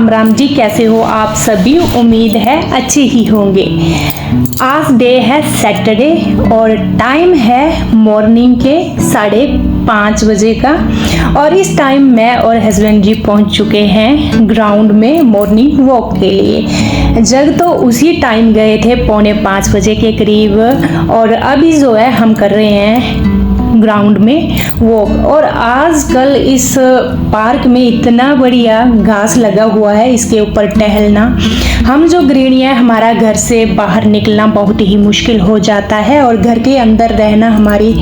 राम राम जी, कैसे हो आप सभी। उम्मीद है अच्छे ही होंगे। आज डे है सैटरडे और टाइम है मॉर्निंग के 5:30 बजे का। और इस टाइम मैं और हस्बैंड जी पहुंच चुके हैं ग्राउंड में मॉर्निंग वॉक के लिए। जग तो उसी टाइम गए थे 4:45 बजे के करीब, और अभी जो है हम कर रहे हैं ग्राउंड में वॉक। और आजकल इस पार्क में इतना बढ़िया घास लगा हुआ है, इसके ऊपर टहलना। हम जो गृहिणियाँ, हमारा घर से बाहर निकलना बहुत ही मुश्किल हो जाता है और घर के अंदर रहना हमारी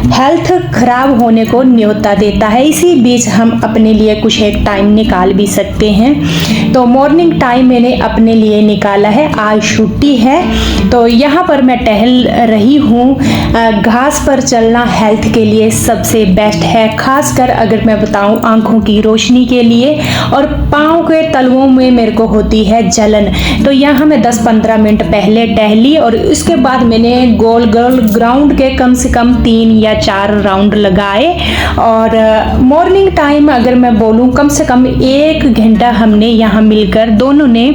हेल्थ खराब होने को न्योता देता है। इसी बीच हम अपने लिए कुछ एक टाइम निकाल भी सकते हैं। तो मॉर्निंग टाइम मैंने अपने लिए निकाला है। आज छुट्टी है तो यहाँ पर मैं टहल रही हूँ। घास पर चलना हेल्थ के लिए सबसे बेस्ट है, खासकर अगर मैं बताऊँ आंखों की रोशनी के लिए। और पाँव के तलवों में मेरे को होती है जलन, तो यहाँ मैं 10-15 मिनट पहले टहली और उसके बाद मैंने गोल गोल ग्राउंड के कम से कम 3 या 4 राउंड लगाए। और मॉर्निंग टाइम अगर मैं बोलूं, कम से कम 1 घंटा हमने यहाँ मिलकर दोनों ने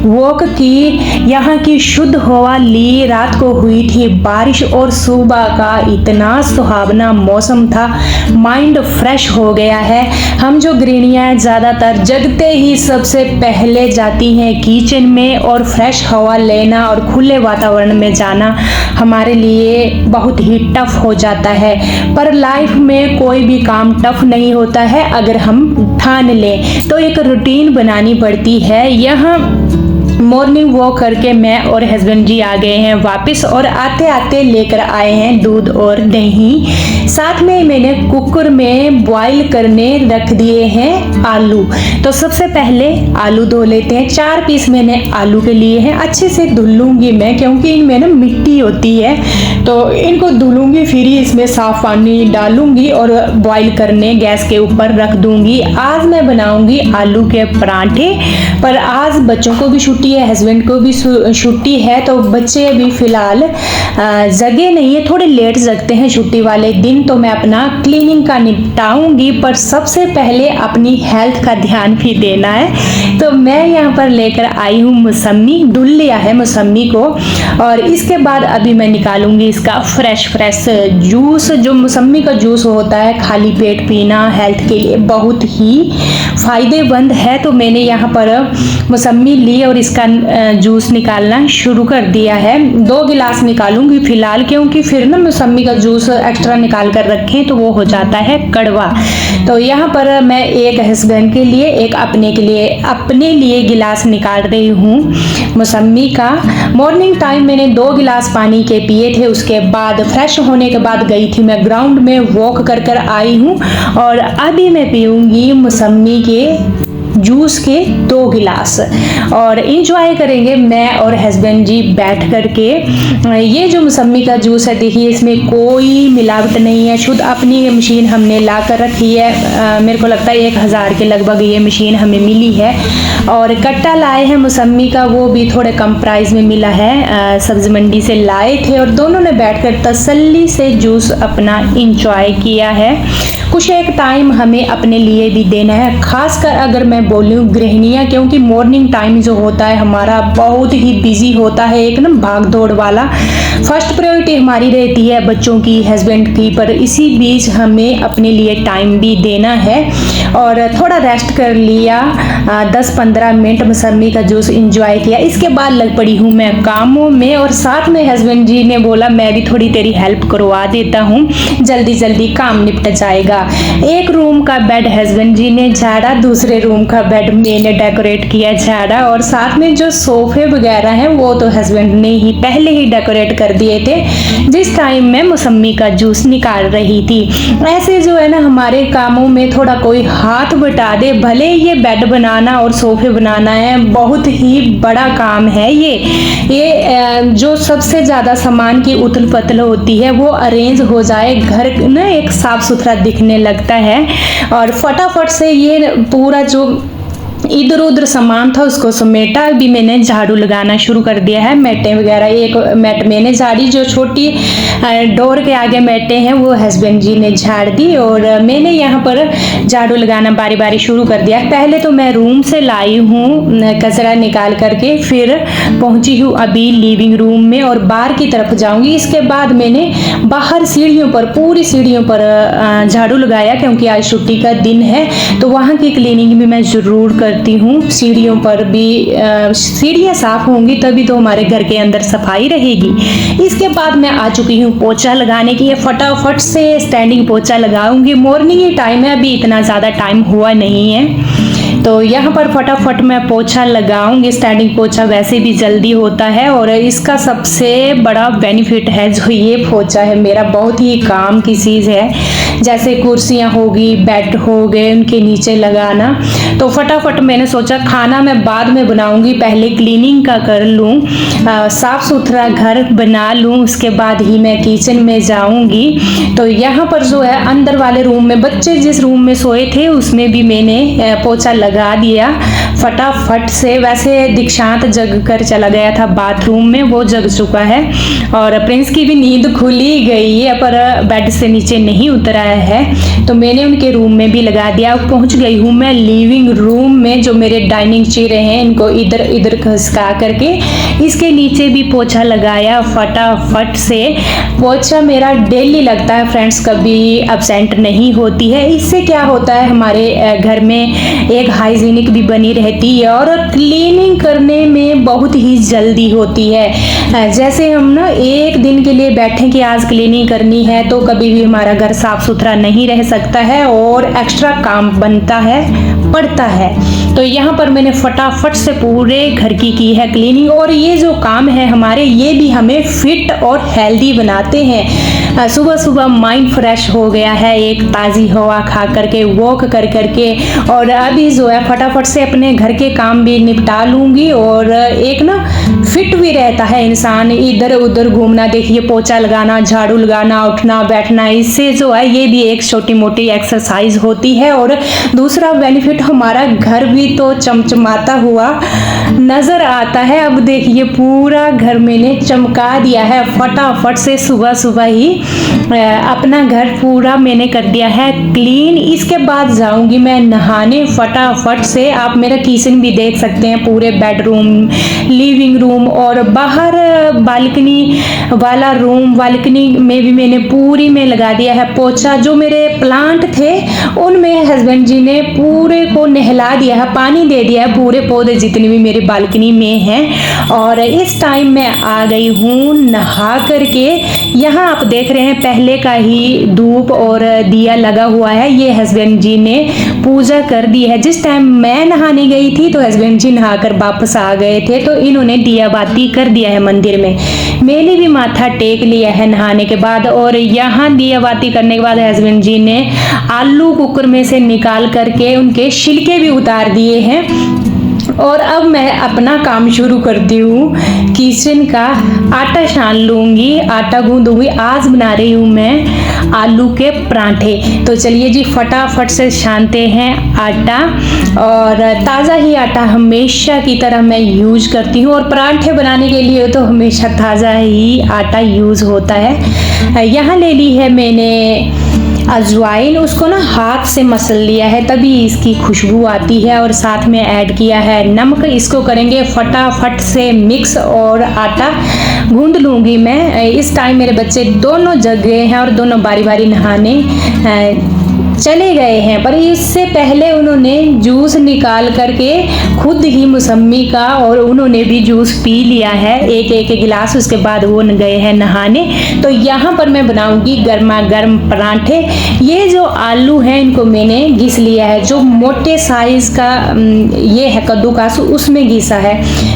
वॉक की। यहाँ की शुद्ध हवा ली। रात को हुई थी बारिश और सुबह का इतना सुहावना मौसम था, माइंड फ्रेश हो गया है। हम जो गृहिणियाँ ज़्यादातर जगते ही सबसे पहले जाती हैं किचन में, और फ्रेश हवा लेना और खुले वातावरण में जाना हमारे लिए बहुत ही टफ हो जाता है। पर लाइफ में कोई भी काम टफ नहीं होता है अगर हम ठान लें तो। एक रूटीन बनानी पड़ती है। यहाँ मॉर्निंग वॉक करके मैं और हस्बैंड जी आ गए हैं वापस, और आते आते लेकर आए हैं दूध और दही। साथ में मैंने कुकर में बॉईल करने रख दिए हैं आलू। तो सबसे पहले आलू धो लेते हैं। 4 पीस मैंने आलू के लिए हैं। अच्छे से धुल लूंगी मैं, क्योंकि इनमें ना मिट्टी होती है, तो इनको धुलूंगी, फिर ही इसमें साफ पानी डालूंगी और बॉईल करने गैस के ऊपर रख दूंगी। आज मैं बनाऊंगी आलू के पराठे। पर आज बच्चों को भी छुट्टी है, हस्बैंड को भी छुट्टी है, तो बच्चे अभी फिलहाल जगे नहीं है, थोड़े लेट जगते हैं छुट्टी वाले दिन। तो मैं अपना क्लीनिंग का निपटाऊंगी, पर सबसे पहले अपनी हेल्थ का ध्यान भी देना है। तो मैं यहाँ पर लेकर आई हूँ मौसमी, धुल लिया है मौसमी को, और इसके बाद अभी मैं निकालूंगी इसका फ्रेश जूस। जो मौसमी का जूस होता है खाली पेट पीना हेल्थ के लिए बहुत ही फायदेमंद है। तो मैंने यहाँ पर मौसमी ली और इसका जूस निकालना शुरू कर दिया है। 2 गिलास निकालूंगी फिलहाल, क्योंकि फिर ना मौसमी का जूस एक्स्ट्रा निकाल कर रखें तो वो हो जाता है कड़वा। तो यहाँ पर मैं एक हस्बैंड के लिए, एक अपने लिए गिलास निकाल रही हूँ मौसमी का। मॉर्निंग टाइम मैंने 2 गिलास पानी के पिए थे। उसके बाद फ्रेश होने के बाद गई थी मैं ग्राउंड में, वॉक कर आई हूँ, और अभी मैं पीऊँगी मौसमी के जूस के 2 गिलास और इंजॉय करेंगे मैं और हस्बैंड जी बैठ करके। ये जो मौसमी का जूस है, देखिए इसमें कोई मिलावट नहीं है, शुद्ध अपनी मशीन हमने ला कर रखी है। मेरे को लगता है 1000 के लगभग ये मशीन हमें मिली है। और कट्टा लाए हैं मौसमी का, वो भी थोड़े कम प्राइस में मिला है, सब्जी मंडी से लाए थे, और दोनों ने बैठकर तसल्ली से जूस अपना इंजॉय किया है। कुछ एक टाइम हमें अपने लिए भी देना है, खासकर अगर मैं बोलूँ गृहिणियाँ, क्योंकि मॉर्निंग टाइम जो होता है हमारा बहुत ही बिजी होता है, एक ना भाग दौड़ वाला। फर्स्ट प्रायोरिटी हमारी रहती है बच्चों की, हस्बैंड की, पर इसी बीच हमें अपने लिए टाइम भी देना है। और थोड़ा रेस्ट कर लिया, 10-15 मिनट मौसमी का जूस इंजॉय किया। इसके बाद लग पड़ी हूँ मैं कामों में, और साथ में हस्बैंड जी ने बोला मैं भी थोड़ी तेरी हेल्प करवा देता हूँ, जल्दी जल्दी काम निपट जाएगा। एक रूम का बेड हस्बैंड जी ने झाड़ा, दूसरे रूम का बेड मैंने डेकोरेट किया झाड़ा, और साथ में जो सोफे वगैरह हैं वो तो हस्बैंड ने ही पहले ही डेकोरेट कर दिए थे जिस टाइम मैं मौसमी का जूस निकाल रही थी। ऐसे जो है ना हमारे कामों में थोड़ा कोई हाथ बटा दे, भले ये बेड बनाना और सोफे बनाना है बहुत ही बड़ा काम है। ये जो सबसे ज़्यादा सामान की उथल पथल होती है वो अरेंज हो जाए, घर ना एक साफ सुथरा दिखने लगता है। और फटाफट से ये पूरा जो इधर उधर सामान था उसको समेटा। अभी मैंने झाड़ू लगाना शुरू कर दिया है। मैटें वगैरह, एक मैट मैंने झाड़ी, जो छोटी डोर के आगे मैटें हैं वो हस्बैंड जी ने झाड़ दी, और मैंने यहाँ पर झाड़ू लगाना बारी बारी शुरू कर दिया। पहले तो मैं रूम से लाई हूँ कचरा निकाल करके, फिर पहुँची हूँ अभी लिविंग रूम में और बाहर की तरफ जाऊँगी। इसके बाद मैंने बाहर सीढ़ियों पर, पूरी सीढ़ियों पर झाड़ू लगाया, क्योंकि आज छुट्टी का दिन है तो वहाँ की क्लीनिंग भी मैं ज़रूर करती हूँ। सीढ़ियों पर भी सीढ़ियाँ साफ होंगी तभी तो हमारे घर के अंदर सफाई रहेगी। इसके बाद मैं आ चुकी हूँ पोछा लगाने की। ये फटाफट से स्टैंडिंग पोछा लगाऊंगी। मॉर्निंग ही टाइम है, अभी इतना ज़्यादा टाइम हुआ नहीं है, तो यहाँ पर फटाफट मैं पोछा लगाऊंगी। स्टैंडिंग पोछा वैसे भी जल्दी होता है, और इसका सबसे बड़ा बेनिफिट है जो ये पोछा है मेरा, बहुत ही काम की चीज़ है। जैसे कुर्सियाँ होगी, बेड हो गए, उनके नीचे लगाना। तो फटाफट मैंने सोचा खाना मैं बाद में बनाऊंगी, पहले क्लीनिंग का कर लूँ, साफ सुथरा घर बना लूँ, उसके बाद ही मैं किचन में जाऊंगी। तो यहाँ पर जो है अंदर वाले रूम में, बच्चे जिस रूम में सोए थे उसमें भी मैंने पोछा लगा दिया फटाफट से। वैसे दीक्षांत जग कर चला गया था बाथरूम में, वो जग चुका है, और प्रिंस की भी नींद खुली गई है पर बेड से नीचे नहीं उतरा है, तो मैंने उनके रूम में भी लगा दिया। अब पहुंच गई हूँ मैं लिविंग रूम में। जो मेरे डाइनिंग चेयर हैं इनको इधर इधर खसका करके इसके नीचे भी पोछा लगाया फटाफट से। पोछा मेरा डेली लगता है फ्रेंड्स, कभी अब्सेंट नहीं होती है। इससे क्या होता है, हमारे घर में एक हाइजीनिक भी बनी रहती है और क्लीनिंग करने में बहुत ही जल्दी होती है। जैसे हम ना एक दिन के लिए बैठे कि आज क्लीनिंग करनी है तो कभी भी हमारा घर साफ सुथरा नहीं रह सकता है और एक्स्ट्रा काम बनता है, पड़ता है। तो यहाँ पर मैंने फटाफट से पूरे घर की है क्लीनिंग, और ये जो काम है हमारे, ये भी हमें फिट और हेल्दी बनाते हैं। सुबह सुबह माइंड फ्रेश हो गया है, एक ताज़ी हवा खा करके, वॉक कर करके, और अभी जो है फटाफट से अपने घर के काम भी निपटा लूँगी, और एक ना फिट भी रहता है इंसान। इधर उधर घूमना, देखिए पोछा लगाना, झाड़ू लगाना, उठना बैठना, इससे जो है ये भी एक छोटी मोटी एक्सरसाइज होती है। और दूसरा बेनिफिट, हमारा घर भी तो चमचमाता हुआ नज़र आता है। अब देखिए पूरा घर मैंने चमका दिया है फटाफट से, सुबह सुबह ही अपना घर पूरा मैंने कर दिया है क्लीन। इसके बाद जाऊंगी मैं नहाने फटाफट से। आप मेरा किचन भी देख सकते हैं, पूरे बेडरूम, लिविंग रूम और बाहर बालकनी वाला रूम, बालकनी में भी मैंने पूरी में लगा दिया है पोछा। जो मेरे प्लांट थे उनमें हस्बैंड जी ने पूरे को नहला दिया है, पानी दे दिया है, पूरे पौधे जितने भी मेरी बालकनी में हैं। और इस टाइम मैं आ गई हूँ नहा करके। यहाँ आप देख रहे हैं पहले का ही धूप और दिया लगा हुआ है, ये हस्बैंड जी ने पूजा कर दी है। जिस टाइम मैं नहाने गई थी तो हस्बैंड जी नहाकर वापस आ गए थे, तो इन्होंने दिया बाती कर दिया है मंदिर में। मैंने भी माथा टेक लिया है नहाने के बाद, और यहाँ दिया बाती करने के बाद हस्बैंड जी ने आलू कुकर में से निकाल करके उनके छिलके भी उतार दिए हैं। और अब मैं अपना काम शुरू करती हूँ किचन का। आटा छान लूँगी, आटा गूंदूँगी। आज बना रही हूँ मैं आलू के पराठे, तो चलिए जी फटाफट से छानते हैं आटा। और ताज़ा ही आटा हमेशा की तरह मैं यूज करती हूँ, और पराठे बनाने के लिए तो हमेशा ताज़ा ही आटा यूज़ होता है। यहाँ ले ली है मैंने अजवाइन, उसको ना हाथ से मसल लिया है तभी इसकी खुशबू आती है, और साथ में ऐड किया है नमक। इसको करेंगे फटाफट से मिक्स, और आटा गूंद लूँगी मैं। इस टाइम मेरे बच्चे दोनों जग गए हैं और दोनों बारी बारी नहाने चले गए हैं, पर इससे पहले उन्होंने जूस निकाल करके खुद ही मौसम्मी का, और उन्होंने भी जूस पी लिया है एक एक गिलास। उसके बाद वो गए हैं नहाने। तो यहाँ पर मैं बनाऊंगी गर्मा गर्म पराठे। ये जो आलू हैं इनको मैंने घिस लिया है, जो मोटे साइज का ये है कद्दूकस, उसमें घिसा है।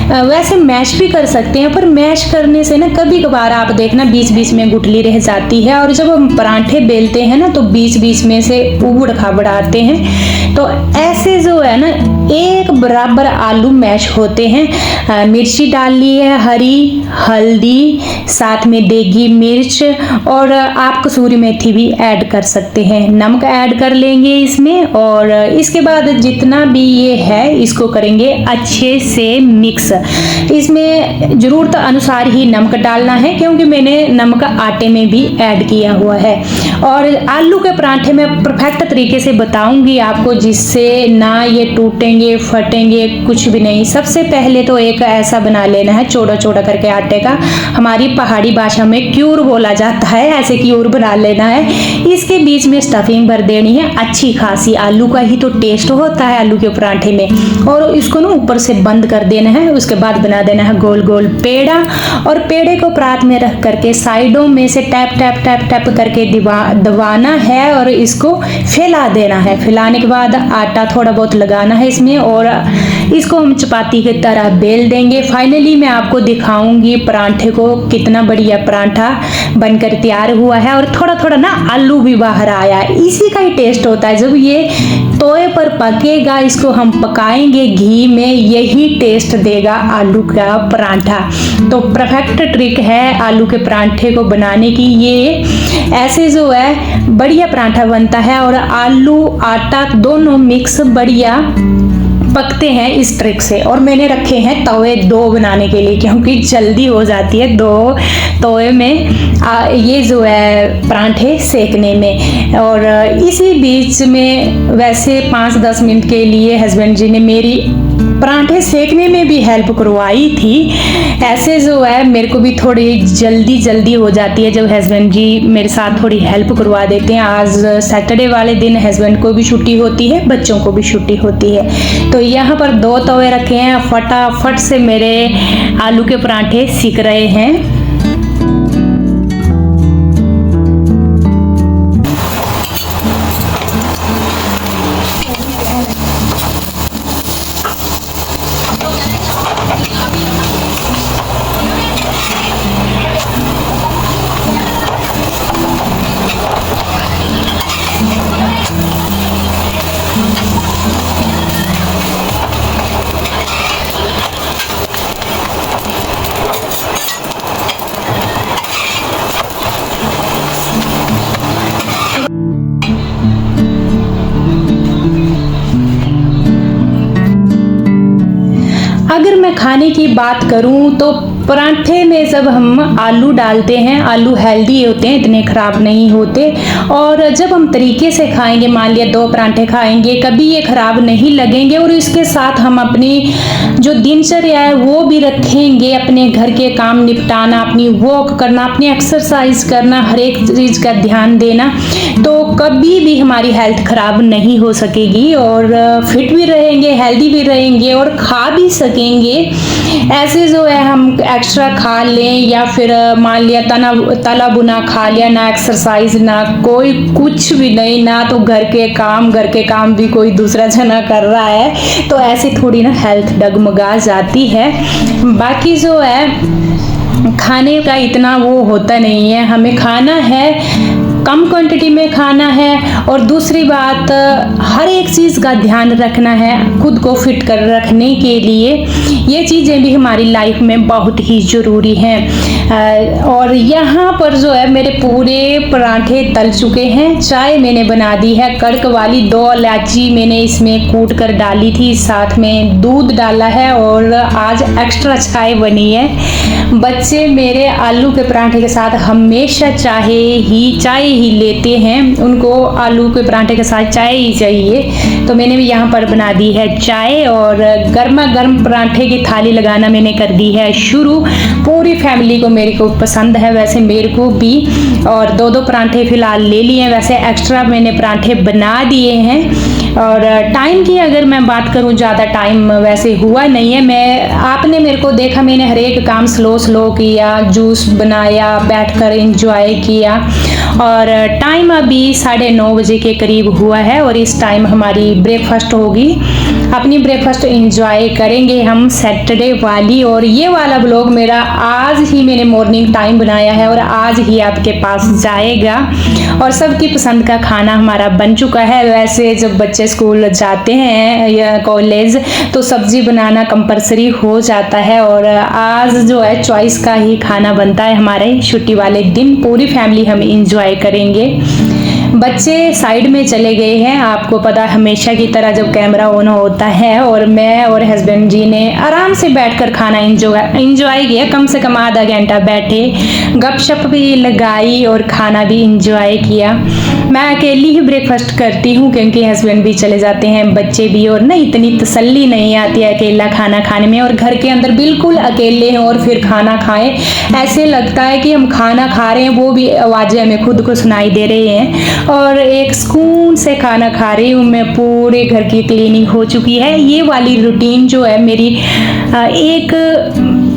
वैसे मैश भी कर सकते हैं, पर मैश करने से ना कभी कभार आप देखना बीच बीच में गुठली रह जाती है, और जब हम परांठे बेलते हैं ना तो बीच बीच में से उबड़ खाबड़ आते हैं। तो ऐसे जो है ना एक बराबर आलू मैश होते हैं। मिर्ची डाल ली है हरी, हल्दी, साथ में देगी मिर्च, और आप कसूरी मेथी भी ऐड कर सकते हैं। नमक ऐड कर लेंगे इसमें, और इसके बाद जितना भी ये है इसको करेंगे अच्छे से मिक्स। इसमें ज़रूरत अनुसार ही नमक डालना है, क्योंकि मैंने नमक आटे में भी ऐड किया हुआ है। और आलू के परांठे में परफेक्ट तरीके से बताऊंगी आपको, जिससे ना ये टूटेंगे फटेंगे कुछ भी नहीं। सबसे पहले तो एक ऐसा बना लेना है चौड़ा चौड़ा करके आटे का, हमारी पहाड़ी भाषा में क्यूर बोला जाता है, ऐसे क्यूर बना लेना है। इसके बीच में स्टफिंग भर देनी है अच्छी खासी, आलू का ही तो टेस्ट होता है आलू के परांठे में। और इसको ना ऊपर से बंद कर देना है। उसके बाद बना देना है गोल गोल पेड़ा, और पेड़े को परात में रख करके साइडों में से टैप टैप टैप टैप करके दबाना है, और इसको फैला देना है। फैलाने के बाद आटा थोड़ा बहुत लगाना है इसमें, और इसको हम चपाती की तरह बेल देंगे। फाइनली मैं आपको दिखाऊंगी परांठे को कितना बढ़िया परांठा बनकर तैयार हुआ है, और थोड़ा थोड़ा ना आलू भी बाहर आया। इसी का ही टेस्ट होता है, जब ये तवे पर पकेगा, इसको हम पकाएंगे घी में, यही टेस्ट देगा आलू का परांठा। तो परफेक्ट ट्रिक है आलू के परांठे को बनाने की ये। ऐसे जो है बढ़िया परांठा बनता है, और आलू आटा दोनों मिक्स बढ़िया पकते हैं इस ट्रिक से। और मैंने रखे हैं तवे दो बनाने के लिए, क्योंकि जल्दी हो जाती है दो तवे में ये जो है परांठे सेकने में। और इसी बीच में वैसे 5-10 मिनट के लिए हस्बैंड जी ने मेरी परांठे सेकने में भी हेल्प करवाई थी। ऐसे जो है मेरे को भी थोड़ी जल्दी हो जाती है जब हस्बैंड जी मेरे साथ थोड़ी हेल्प करवा देते हैं। आज सैटरडे वाले दिन हस्बैंड को भी छुट्टी होती है, बच्चों को भी छुट्टी होती है। तो यहाँ पर 2 तवे रखे हैं, फटाफट से मेरे आलू के परांठे सिक रहे हैं। अगर मैं खाने की बात करूं तो परांठे में जब हम आलू डालते हैं, आलू हेल्दी होते हैं, इतने ख़राब नहीं होते। और जब हम तरीके से खाएंगे, मान लिया 2 परांठे खाएंगे, कभी ये ख़राब नहीं लगेंगे। और इसके साथ हम अपनी जो दिनचर्या है वो भी रखेंगे, अपने घर के काम निपटाना, अपनी वॉक करना, अपनी एक्सरसाइज करना, हर एक चीज़ का ध्यान देना, तो कभी भी हमारी हेल्थ ख़राब नहीं हो सकेगी। और फिट भी रहेंगे, हेल्दी भी रहेंगे, और खा भी सकेंगे। ऐसे जो है हम एक्स्ट्रा खा लें, या फिर मान लिया तला बुना खा लिया, ना एक्सरसाइज ना कोई कुछ भी नहीं, ना तो घर के काम भी कोई दूसरा जना कर रहा है, तो ऐसे थोड़ी ना हेल्थ डगमगा जाती है। बाकी जो है खाने का इतना वो होता नहीं है, हमें खाना है कम क्वांटिटी में खाना है। और दूसरी बात, हर एक चीज़ का ध्यान रखना है खुद को फिट कर रखने के लिए। ये चीज़ें भी हमारी लाइफ में बहुत ही ज़रूरी हैं। और यहाँ पर जो है मेरे पूरे पराठे तल चुके हैं। चाय मैंने बना दी है कड़क वाली, 2 इलायची मैंने इसमें कूट कर डाली थी, साथ में दूध डाला है, और आज एक्स्ट्रा चाय बनी है। बच्चे मेरे आलू के पराठे के साथ हमेशा चाय ही लेते हैं, उनको आलू के पराठे के साथ चाय ही चाहिए। तो मैंने भी यहाँ पर बना दी है चाय, और गर्मा गर्म पराठे की थाली लगाना मैंने कर दी है शुरू। पूरी फैमिली को मेरे को पसंद है, वैसे मेरे को भी। और 2-2 पराठे फिलहाल ले लिए हैं, वैसे एक्स्ट्रा मैंने पराठे बना दिए हैं। और टाइम की अगर मैं बात करूं, ज़्यादा टाइम वैसे हुआ नहीं है। आपने मेरे को देखा, मैंने हर एक काम स्लो किया, जूस बनाया, बैठकर एंजॉय किया। और टाइम अभी 9:30 बजे के करीब हुआ है और इस टाइम हमारी ब्रेकफास्ट होगी। अपनी ब्रेकफास्ट एंजॉय करेंगे हम सैटरडे वाली। और ये वाला ब्लॉग मेरा आज ही मैंने मॉर्निंग टाइम बनाया है और आज ही आपके पास जाएगा। और सबकी पसंद का खाना हमारा बन चुका है। वैसे जब बच्चे स्कूल जाते हैं या कॉलेज तो सब्जी बनाना कंपलसरी हो जाता है और आज जो है चॉइस का ही खाना बनता है हमारे छुट्टी वाले दिन। पूरी फैमिली हम इंजॉय करेंगे। बच्चे साइड में चले गए हैं। आपको पता हमेशा की तरह जब कैमरा ऑन होता है और मैं और हस्बैंड जी ने आराम से बैठकर खाना इंजॉय किया। कम से कम आधा घंटा बैठे, गपशप भी लगाई और खाना भी इंजॉय किया। मैं अकेली ही ब्रेकफास्ट करती हूँ क्योंकि हस्बैंड भी चले जाते हैं, बच्चे भी, और ना इतनी तसल्ली नहीं आती है अकेला खाना खाने में। और घर के अंदर बिल्कुल अकेले हैं और फिर खाना खाएं, ऐसे लगता है कि हम खाना खा रहे हैं, वो भी आवाज़ें हमें खुद को सुनाई दे रही हैं। और एक सुकून से खाना खा रही हूँ मैं। पूरे घर की क्लीनिंग हो चुकी है। ये वाली रूटीन जो है मेरी एक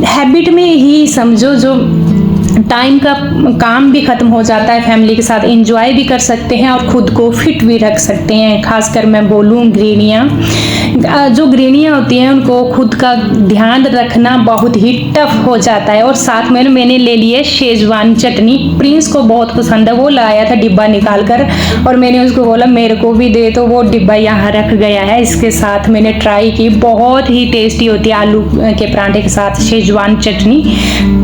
हैबिट में ही समझो, जो टाइम का काम भी ख़त्म हो जाता है, फैमिली के साथ एंजॉय भी कर सकते हैं और ख़ुद को फिट भी रख सकते हैं। खासकर मैं बोलूँ गृहिणियाँ, जो गृहिणियाँ होती हैं उनको खुद का ध्यान रखना बहुत ही टफ हो जाता है। और साथ में मैंने ले लिए शेजवान चटनी। प्रिंस को बहुत पसंद है, वो लाया था डिब्बा निकाल कर और मैंने उसको बोला मेरे को भी दे, तो वो डिब्बा यहाँ रख गया है। इसके साथ मैंने ट्राई की, बहुत ही टेस्टी होती है आलू के पराठे के साथ शेजवान चटनी।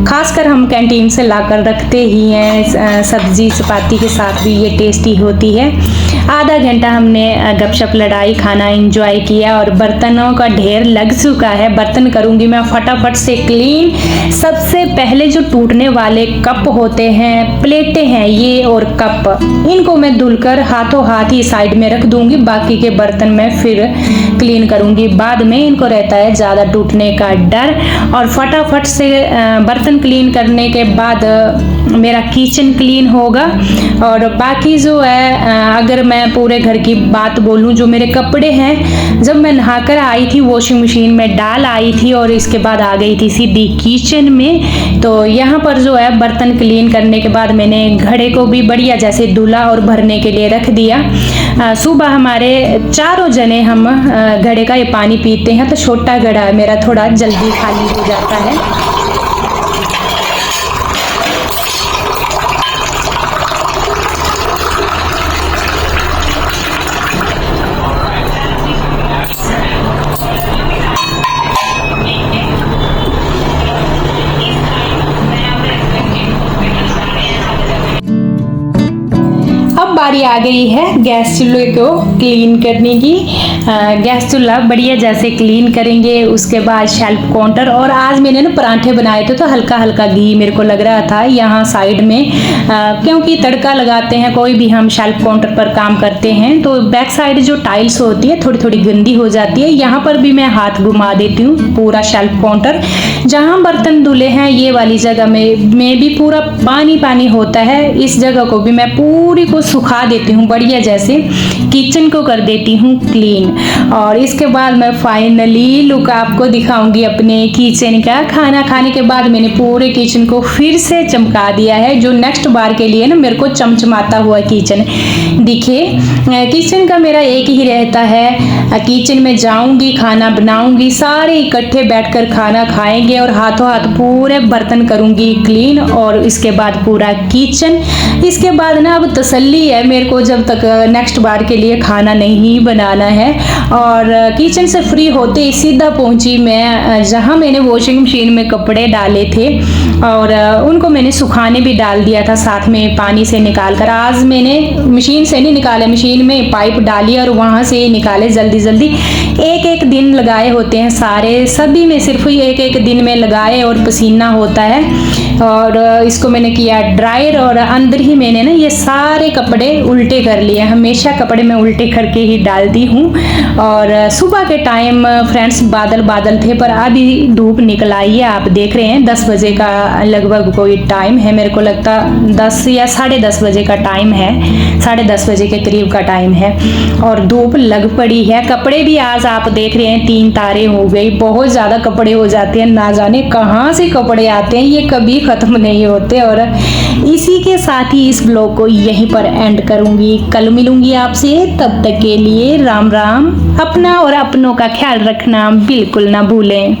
खासकर हम कैंटीन से लाकर रखते ही हैं, सब्जी चपाती के साथ भी ये टेस्टी होती है। आधा घंटा हमने गपशप लड़ाई, खाना एंजॉय किया और बर्तनों का ढेर लग चुका है। बर्तन करूंगी मैं फटाफट से क्लीन। सबसे पहले जो टूटने वाले कप होते हैं, प्लेटें हैं ये और कप, इनको मैं धुलकर हाथों हाथ ही साइड में रख दूंगी। बाकी के बर्तन मैं फिर क्लीन करूंगी बाद में। इनको रहता है ज़्यादा टूटने का डर। और फटाफट से बर्तन क्लीन करने के बाद मेरा किचन क्लीन होगा। और बाकी जो है, अगर मैं पूरे घर की बात बोलूं, जो मेरे कपड़े हैं जब मैं नहाकर आई थी वॉशिंग मशीन में डाल आई थी और इसके बाद आ गई थी सीधी किचन में। तो यहाँ पर जो है बर्तन क्लीन करने के बाद मैंने घड़े को भी बढ़िया जैसे धुला और भरने के लिए रख दिया। सुबह हमारे चारों जने हम घड़े का ये पानी पीते हैं, तो छोटा घड़ा है मेरा, थोड़ा जल्दी खाली हो जाता है। बारी आ गई है गैस चूल्हे को क्लीन करने की। गैस चूल्हा बढ़िया जैसे क्लीन करेंगे। उसके बाद शेल्फ काउंटर, और आज मैंने ना पराठे बनाए थे तो हल्का हल्का घी मेरे को लग रहा था यहाँ साइड में, क्योंकि तड़का लगाते हैं कोई भी हम शेल्फ काउंटर पर काम करते हैं तो बैक साइड जो टाइल्स होती है थोड़ी थोड़ी गंदी हो जाती है। यहाँ पर भी मैं हाथ घुमा देती हूँ। पूरा शेल्फ काउंटर जहाँ बर्तन धुले हैं ये वाली जगह में भी पूरा पानी पानी होता है। इस जगह को भी मैं पूरी को सुखा देती हूँ बढ़िया जैसे। किचन को कर देती हूँ क्लीन। और इसके बाद मैं फाइनली लुक आपको दिखाऊंगी अपने किचन का। खाना खाने के बाद मैंने पूरे किचन को फिर से चमका दिया है, जो नेक्स्ट बार के लिए ना मेरे को चमचमाता हुआ किचन दिखे। किचन का मेरा एक ही रहता है, किचन में जाऊंगी, खाना बनाऊंगी, सारे इकट्ठे बैठकर खाना खाएंगे और हाथों हाथ पूरे बर्तन करूंगी क्लीन। और इसके बाद पूरा किचन। इसके बाद ना अब तसल्ली है मेरे को, जब तक नेक्स्ट बार के लिए खाना नहीं बनाना है। और किचन से फ्री होते ही सीधा पहुंची मैं जहां मैंने वॉशिंग मशीन में कपड़े डाले थे और उनको मैंने सुखाने भी डाल दिया था साथ में पानी से निकाल कर। आज मैंने मशीन से नहीं निकाले, मशीन में पाइप डाली और वहां से निकाले जल्दी जल्दी। एक एक दिन लगाए होते हैं सारे, सभी में सिर्फ एक एक दिन में लगाए और पसीना होता है। और इसको मैंने किया ड्रायर और अंदर ही मैंने ना ये सारे कपड़े उल्टे कर लिए। हमेशा कपड़े मैं उल्टे करके ही डालती हूँ। और सुबह के टाइम फ्रेंड्स बादल बादल थे, पर अभी धूप निकल आई है। आप देख रहे हैं 10 बजे का लगभग कोई टाइम है, मेरे को लगता 10 या 10:30 बजे का टाइम है, 10:30 बजे के करीब का टाइम है और धूप लग पड़ी है। कपड़े भी आज आप देख रहे हैं 3 तारे हो गई, बहुत ज़्यादा कपड़े हो जाते हैं, ना जाने कहाँ से कपड़े आते हैं, ये कभी ख़त्म नहीं होते। और इसी के साथ ही इस ब्लॉग को यहीं पर एंड करूँगी। कल मिलूँगी आपसे, तब तक के लिए राम राम। अपना और अपनों का ख्याल रखना बिल्कुल ना भूलें।